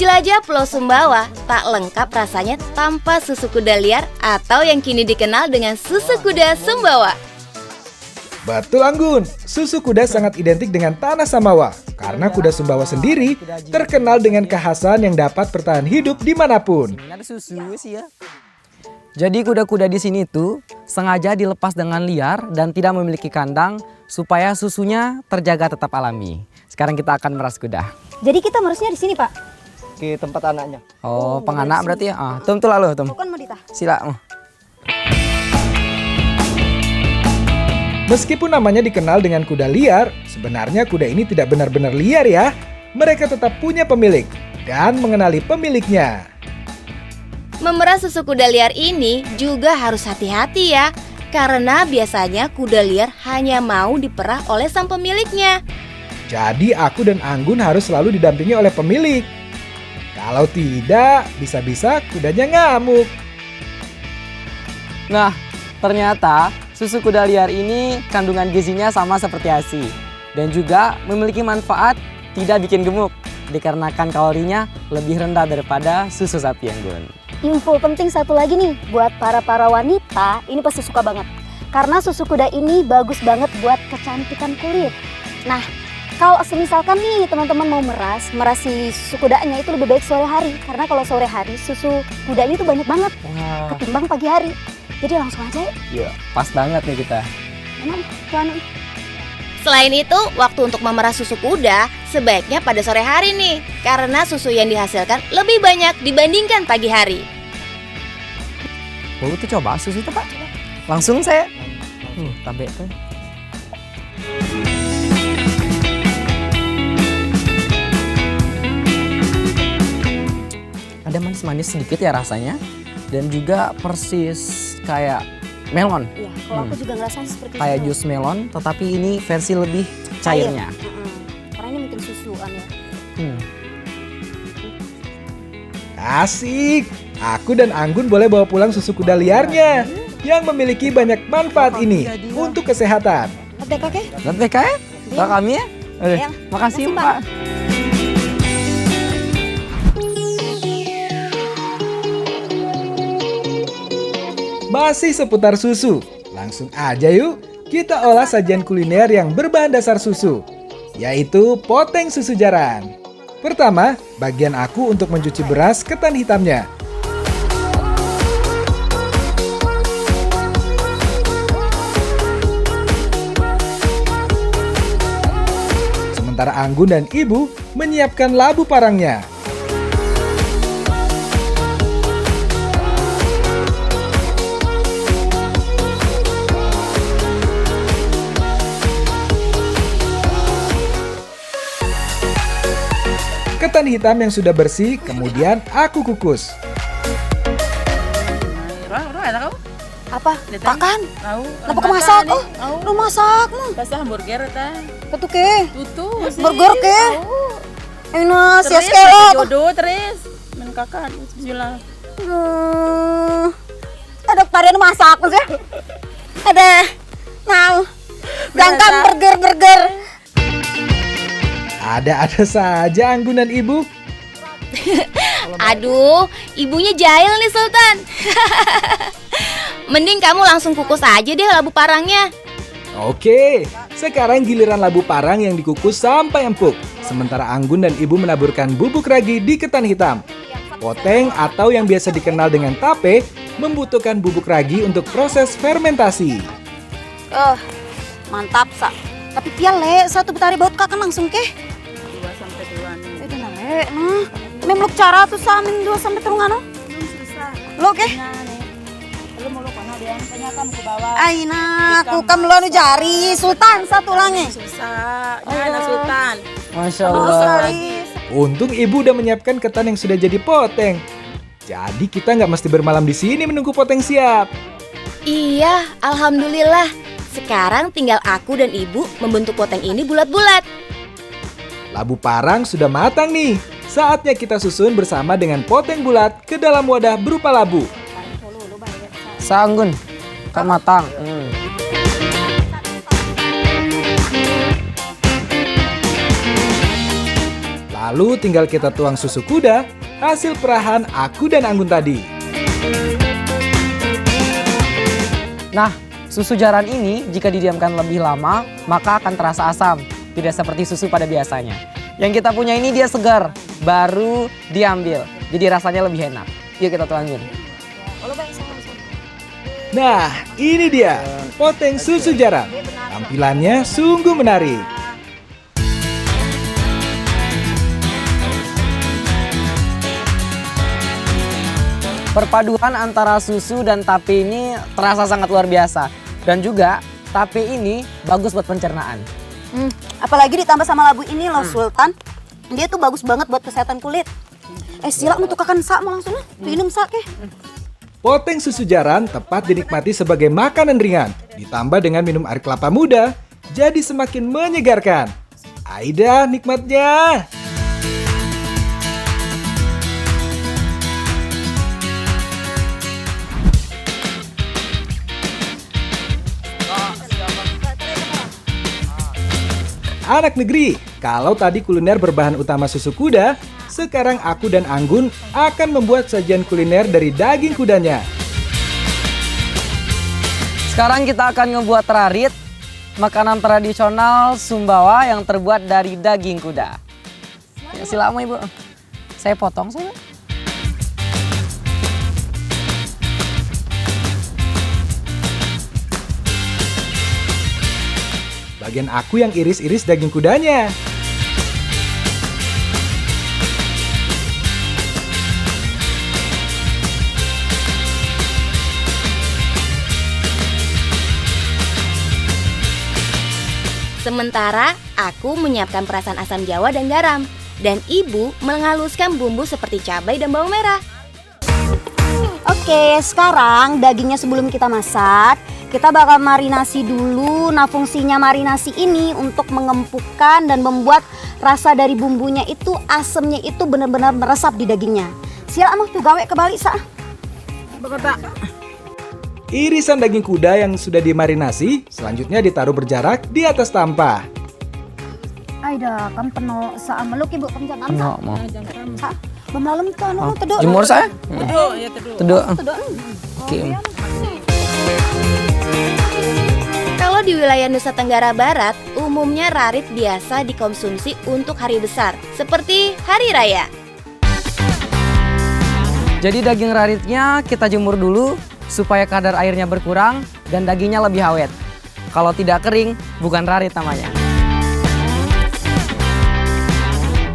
Menjelajah Pulau Sumbawa tak lengkap rasanya tanpa susu kuda liar atau yang kini dikenal dengan susu kuda Sumbawa. Betul Anggun, susu kuda sangat identik dengan tanah Samawa karena kuda Sumbawa sendiri terkenal dengan kekhasan yang dapat bertahan hidup dimanapun. Jadi kuda-kuda di sini tuh sengaja dilepas dengan liar dan tidak memiliki kandang supaya susunya terjaga tetap alami. Sekarang kita akan meras kuda. Jadi kita merasnya di sini, Pak? Ke tempat anaknya. Oh, penganak berarti ya? Tum tuh lalu, Tum. Bukan Madita. Sila. Meskipun namanya dikenal dengan kuda liar, sebenarnya kuda ini tidak benar-benar liar ya. Mereka tetap punya pemilik dan mengenali pemiliknya. Memerah susu kuda liar ini juga harus hati-hati ya, karena biasanya kuda liar hanya mau diperah oleh sang pemiliknya. Jadi aku dan Anggun harus selalu didampingi oleh pemilik. Kalau tidak, bisa-bisa kudanya ngamuk. Nah, ternyata susu kuda liar ini kandungan gizinya sama seperti ASI. Dan juga memiliki manfaat tidak bikin gemuk, dikarenakan kalorinya lebih rendah daripada susu sapi, Anggun. Info penting satu lagi nih, buat para wanita, ini pasti suka banget. Karena susu kuda ini bagus banget buat kecantikan kulit. Nah, kalau misalkan nih teman-teman mau meras si susu kudanya itu lebih baik sore hari. Karena kalau sore hari susu kudanya itu banyak banget ketimbang pagi hari. Jadi langsung aja ya. Iya, pas banget nih kita. Selain itu, waktu untuk memerah susu kuda sebaiknya pada sore hari nih, karena susu yang dihasilkan lebih banyak dibandingkan pagi hari. Boleh tuh coba susu itu, Pak? Langsung saya. Tabe tuh. Ada manis-manis sedikit ya rasanya. Dan juga persis kayak melon. Iya, kalau aku juga ngerasain seperti Kayak itu. jus melon, tetapi ini versi lebih cairnya. Karena ini mungkin susu kan ya. Asik! Aku dan Anggun boleh bawa pulang susu kuda liarnya yang memiliki banyak manfaat ini untuk kesehatan. Oke, kakek. Dan PK ya? Pak kami ya? Iya. Makasih, Makasih, Pak. Masih seputar susu, langsung aja yuk kita olah sajian kuliner yang berbahan dasar susu, yaitu poteng susu jaran. Pertama, bagian aku untuk mencuci beras ketan hitamnya. Sementara Anggun dan Ibu menyiapkan labu parangnya. Ketan hitam yang sudah bersih, kemudian aku kukus. Apa? Makan? Kenapa kemasak? Lu masak mu? Basta hamburger ta. Ketu ke? Tutu. Burger ke? Enak, sias Terus kelok. jodoh terus. Men kakak bismillah. Ada varian masak sih. Ada. Mau. Gangkang burger. Ada-ada saja Anggun dan Ibu. Aduh, ibunya jahil nih Sultan. Mending kamu langsung kukus aja deh labu parangnya. Oke, sekarang giliran labu parang yang dikukus sampai empuk. Sementara Anggun dan Ibu menaburkan bubuk ragi di ketan hitam. Poteng atau yang biasa dikenal dengan tape membutuhkan bubuk ragi untuk proses fermentasi. Mantap sa. Tapi piale satu betari baut kakak langsung ke. 2 sampai 2 nih. Itu nale, nah. Memluk cara tuh samin 2 sampai 3 no. Susah. Lo ke? Lu mau lu kono dia ternyata mau ke bawah. Aina, aku kam lu anu jari Sultan satu lange. Susah. Nah, Sultan. Masya Allah. Untung Ibu udah menyiapkan ketan yang sudah jadi poteng. Jadi kita nggak mesti bermalam di sini menunggu poteng siap. Iya, alhamdulillah. Sekarang tinggal aku dan ibu membentuk poteng ini bulat-bulat. Labu parang sudah matang nih. Saatnya kita susun bersama dengan poteng bulat ke dalam wadah berupa labu. Sanggun. Kan matang. Lalu tinggal kita tuang susu kuda, hasil perahan aku dan Anggun tadi. Nah, susu jaran ini jika didiamkan lebih lama, maka akan terasa asam. Tidak seperti susu pada biasanya. Yang kita punya ini dia segar, baru diambil. Jadi rasanya lebih enak. Yuk kita tuangin. Nah, ini dia, poteng susu jaran. Tampilannya sungguh menarik. Perpaduan antara susu dan tape ini terasa sangat luar biasa. Dan juga tape ini bagus buat pencernaan. Apalagi ditambah sama labu ini loh Sultan. Dia tuh bagus banget buat kesehatan kulit. Sila mau tukakan sak mau langsung minum sak keh. Poteng susu jaran tepat dinikmati sebagai makanan ringan. Ditambah dengan minum air kelapa muda, jadi semakin menyegarkan. Aida nikmatnya. Anak negeri, kalau tadi kuliner berbahan utama susu kuda, sekarang aku dan Anggun akan membuat sajian kuliner dari daging kudanya. Sekarang kita akan ngebuat rarit, makanan tradisional Sumbawa yang terbuat dari daging kuda. Ya, silakan Ibu. Saya potong saja. Bagian aku yang iris-iris daging kudanya. Sementara aku menyiapkan perasan asam jawa dan garam. Dan ibu menghaluskan bumbu seperti cabai dan bawang merah. Oke, sekarang dagingnya sebelum kita masak, kita bakal marinasi dulu. Nah, fungsinya marinasi ini untuk mengempukkan dan membuat rasa dari bumbunya itu, asemnya itu benar-benar meresap di dagingnya. Siap mah tuh gawe kebalik sa. Irisan daging kuda yang sudah dimarinasi, selanjutnya ditaruh berjarak di atas tampah. Aida, kan penuh sa meluk ibu penjangan sa. Enggak mau. Sa, bemalam kan teduk. Jemur saya? Teduk. Oke. Kalau di wilayah Nusa Tenggara Barat, umumnya rarit biasa dikonsumsi untuk hari besar, seperti hari raya. Jadi daging raritnya kita jemur dulu supaya kadar airnya berkurang dan dagingnya lebih awet. Kalau tidak kering, bukan rarit namanya.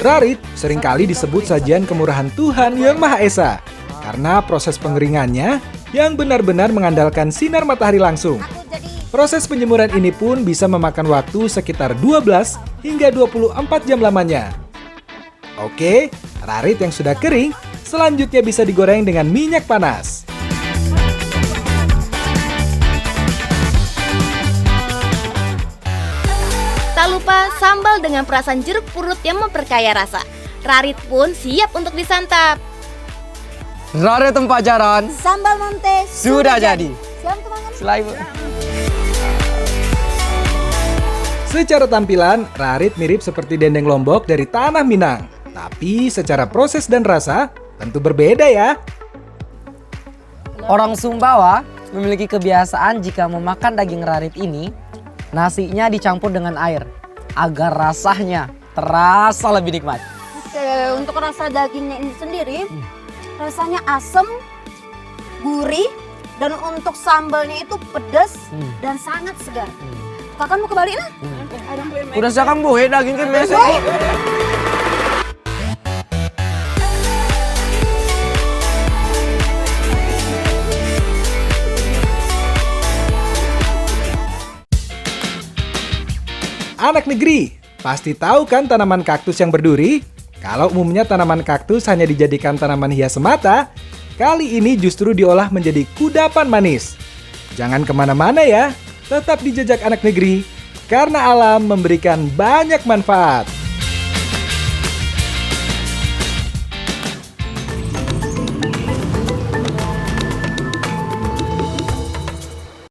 Rarit seringkali disebut sajian kemurahan Tuhan Yang Maha Esa karena proses pengeringannya yang benar-benar mengandalkan sinar matahari langsung. Proses penjemuran ini pun bisa memakan waktu sekitar 12 hingga 24 jam lamanya. Oke, rarit yang sudah kering selanjutnya bisa digoreng dengan minyak panas. Tak lupa sambal dengan perasan jeruk purut yang memperkaya rasa. Rarit pun siap untuk disantap. Rarit tempat jaran Sambal Monte sudah jadi. Siap teman-teman. Sila Ibu. Secara tampilan, rarit mirip seperti dendeng Lombok dari tanah Minang. Tapi secara proses dan rasa, tentu berbeda ya. Orang Sumbawa memiliki kebiasaan jika memakan daging rarit ini, nasinya dicampur dengan air agar rasanya terasa lebih nikmat. Oke, untuk rasa dagingnya ini sendiri, rasanya asam, gurih, dan untuk sambalnya itu pedas dan sangat segar. Kakak mau kembali nah? Udah siapkan Bu, daging kan biasa. Anak negeri, pasti tahu kan tanaman kaktus yang berduri? Kalau umumnya tanaman kaktus hanya dijadikan tanaman hias semata, kali ini justru diolah menjadi kudapan manis. Jangan kemana-mana ya, tetap di Jejak Anak Negeri, karena alam memberikan banyak manfaat.